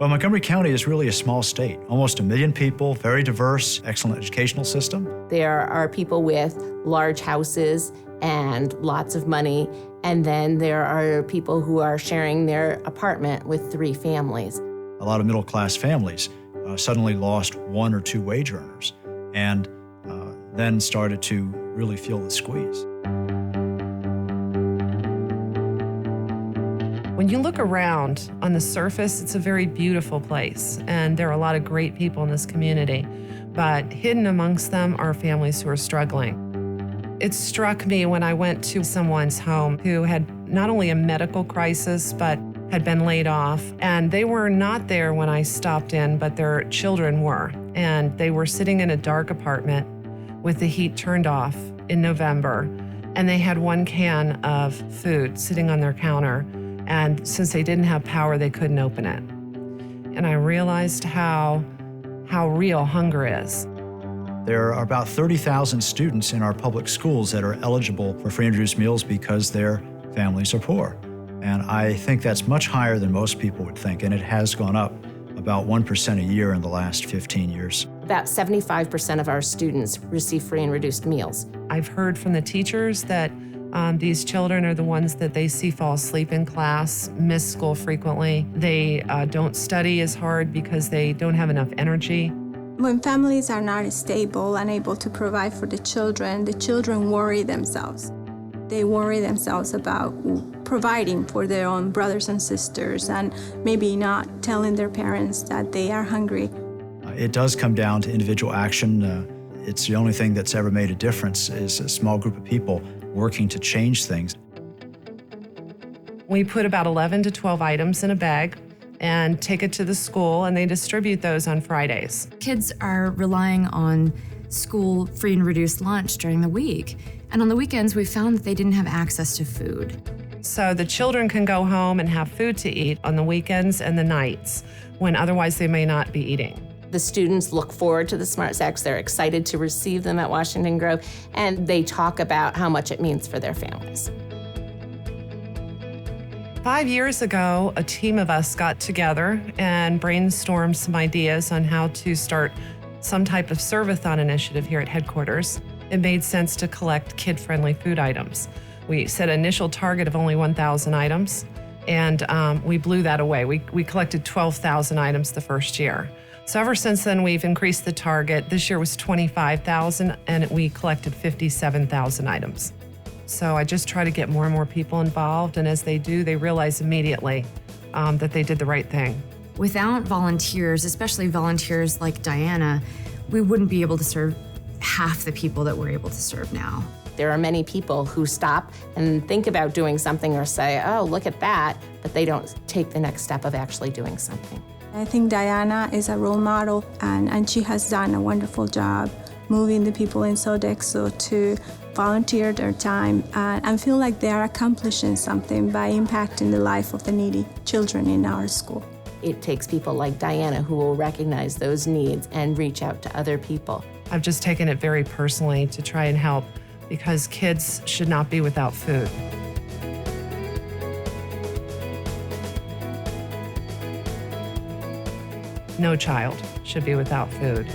Well, Montgomery County is really a small state, almost 1 million people, very diverse, excellent educational system. There are people with large houses and lots of money, and then there are people who are sharing their apartment with 3 families. A lot of middle-class families suddenly lost 1 or 2 wage earners and then started to really feel the squeeze. When you look around on the surface, it's a very beautiful place, and there are a lot of great people in this community, but hidden amongst them are families who are struggling. It struck me when I went to someone's home who had not only a medical crisis, but had been laid off, and they were not there when I stopped in, but their children were, and they were sitting in a dark apartment with the heat turned off in November, and they had 1 can of food sitting on their counter. And since they didn't have power, they couldn't open it. And I realized how real hunger is. There are about 30,000 students in our public schools that are eligible for free and reduced meals because their families are poor. And I think that's much higher than most people would think, and it has gone up about 1% a year in the last 15 years. About 75% of our students receive free and reduced meals. I've heard from the teachers that these children are the ones that they see fall asleep in class, miss school frequently. They don't study as hard because they don't have enough energy. When families are not stable and able to provide for the children worry themselves. They worry themselves about providing for their own brothers and sisters and maybe not telling their parents that they are hungry. It does come down to individual action. It's the only thing that's ever made a difference is a small group of people working to change things. We put about 11 to 12 items in a bag and take it to the school, and they distribute those on Fridays. Kids are relying on school free and reduced lunch during the week, and on the weekends we found that they didn't have access to food. So the children can go home and have food to eat on the weekends and the nights, when otherwise they may not be eating. The students look forward to the Smart Sacks. They're excited to receive them at Washington Grove, and they talk about how much it means for their families. 5 years ago, a team of us got together and brainstormed some ideas on how to start some type of serve-a-thon initiative here at headquarters. It made sense to collect kid-friendly food items. We set an initial target of only 1,000 items, and we blew that away. We collected 12,000 items the first year. So ever since then, we've increased the target. This year was 25,000, and we collected 57,000 items. So I just try to get more and more people involved, and as they do, they realize immediately that they did the right thing. Without volunteers, especially volunteers like Diana, we wouldn't be able to serve half the people that we're able to serve now. There are many people who stop and think about doing something or say, oh, look at that, but they don't take the next step of actually doing something. I think Diana is a role model, and she has done a wonderful job moving the people in Sodexo to volunteer their time and feel like they are accomplishing something by impacting the life of the needy children in our school. It takes people like Diana who will recognize those needs and reach out to other people. I've just taken it very personally to try and help because kids should not be without food. No child should be without food.